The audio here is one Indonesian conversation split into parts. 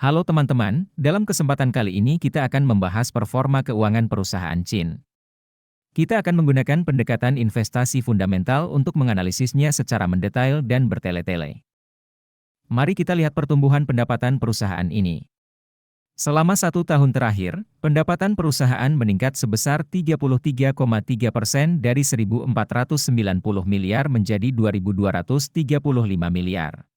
Halo teman-teman, dalam kesempatan kali ini kita akan membahas performa keuangan perusahaan Chin. Kita akan menggunakan pendekatan investasi fundamental untuk menganalisisnya secara mendetail dan bertele-tele. Mari kita lihat pertumbuhan pendapatan perusahaan ini. Selama 1 tahun terakhir, pendapatan perusahaan meningkat sebesar 33,3% dari 1.490 miliar menjadi 2.235 miliar.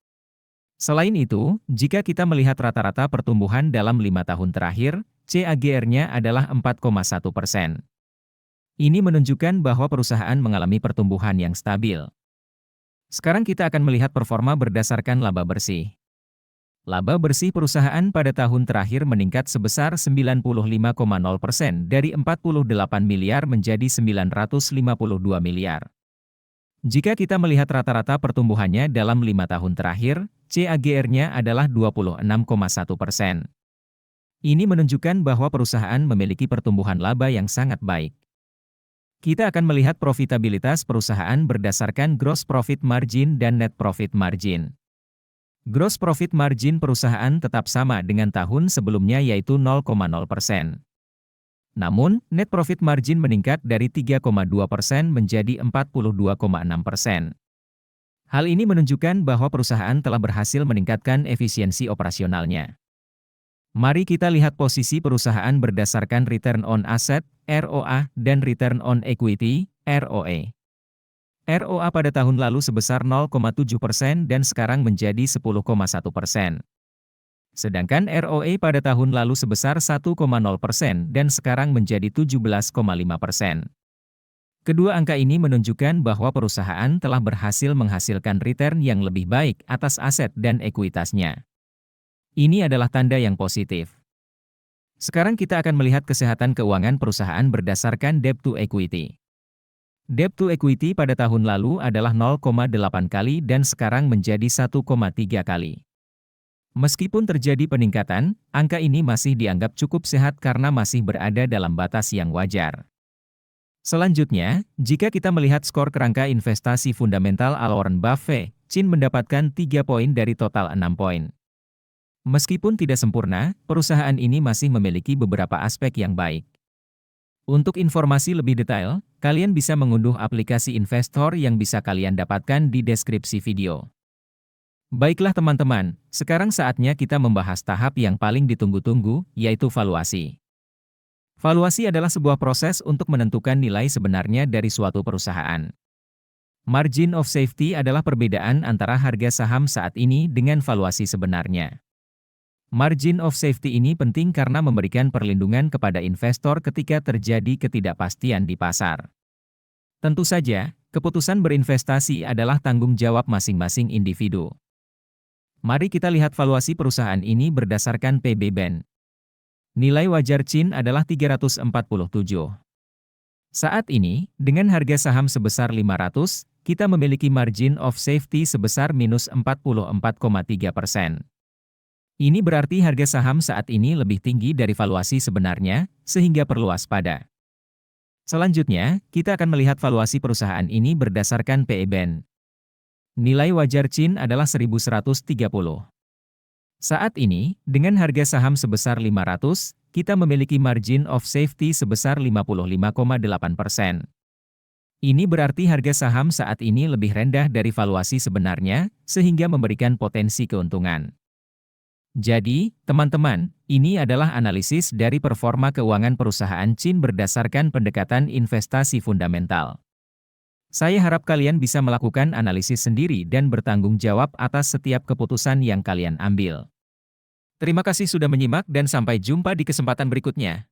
Selain itu, jika kita melihat rata-rata pertumbuhan dalam 5 tahun terakhir, CAGR-nya adalah 4,1%. Ini menunjukkan bahwa perusahaan mengalami pertumbuhan yang stabil. Sekarang kita akan melihat performa berdasarkan laba bersih. Laba bersih perusahaan pada tahun terakhir meningkat sebesar 95,0% dari 48 miliar menjadi 952 miliar. Jika kita melihat rata-rata pertumbuhannya dalam 5 tahun terakhir, CAGR-nya adalah 26,1%. Ini menunjukkan bahwa perusahaan memiliki pertumbuhan laba yang sangat baik. Kita akan melihat profitabilitas perusahaan berdasarkan gross profit margin dan net profit margin. Gross profit margin perusahaan tetap sama dengan tahun sebelumnya yaitu 0,0%. Namun, net profit margin meningkat dari 3,2% menjadi 42,6%. Hal ini menunjukkan bahwa perusahaan telah berhasil meningkatkan efisiensi operasionalnya. Mari kita lihat posisi perusahaan berdasarkan return on asset, ROA, dan return on equity, ROE. ROA pada tahun lalu sebesar 0,7% dan sekarang menjadi 10,1%. Sedangkan ROE pada tahun lalu sebesar 1,0% dan sekarang menjadi 17,5%. Kedua angka ini menunjukkan bahwa perusahaan telah berhasil menghasilkan return yang lebih baik atas aset dan ekuitasnya. Ini adalah tanda yang positif. Sekarang kita akan melihat kesehatan keuangan perusahaan berdasarkan debt to equity. Debt to equity pada tahun lalu adalah 0,8 kali dan sekarang menjadi 1,3 kali. Meskipun terjadi peningkatan, angka ini masih dianggap cukup sehat karena masih berada dalam batas yang wajar. Selanjutnya, jika kita melihat skor kerangka investasi fundamental Warren Buffett, Chin mendapatkan 3 poin dari total 6 poin. Meskipun tidak sempurna, perusahaan ini masih memiliki beberapa aspek yang baik. Untuk informasi lebih detail, kalian bisa mengunduh aplikasi investor yang bisa kalian dapatkan di deskripsi video. Baiklah teman-teman, sekarang saatnya kita membahas tahap yang paling ditunggu-tunggu, yaitu valuasi. Valuasi adalah sebuah proses untuk menentukan nilai sebenarnya dari suatu perusahaan. Margin of safety adalah perbedaan antara harga saham saat ini dengan valuasi sebenarnya. Margin of safety ini penting karena memberikan perlindungan kepada investor ketika terjadi ketidakpastian di pasar. Tentu saja, keputusan berinvestasi adalah tanggung jawab masing-masing individu. Mari kita lihat valuasi perusahaan ini berdasarkan PB-BEN. Nilai wajar Chin adalah 347. Saat ini, dengan harga saham sebesar 500, kita memiliki margin of safety sebesar minus 44,3%. Ini berarti harga saham saat ini lebih tinggi dari valuasi sebenarnya, sehingga perlu waspada. Selanjutnya, kita akan melihat valuasi perusahaan ini berdasarkan PE-BEN. Nilai wajar Chin adalah 1.130. Saat ini, dengan harga saham sebesar 500, kita memiliki margin of safety sebesar 55,8%. Ini berarti harga saham saat ini lebih rendah dari valuasi sebenarnya, sehingga memberikan potensi keuntungan. Jadi, teman-teman, ini adalah analisis dari performa keuangan perusahaan Chin berdasarkan pendekatan investasi fundamental. Saya harap kalian bisa melakukan analisis sendiri dan bertanggung jawab atas setiap keputusan yang kalian ambil. Terima kasih sudah menyimak dan sampai jumpa di kesempatan berikutnya.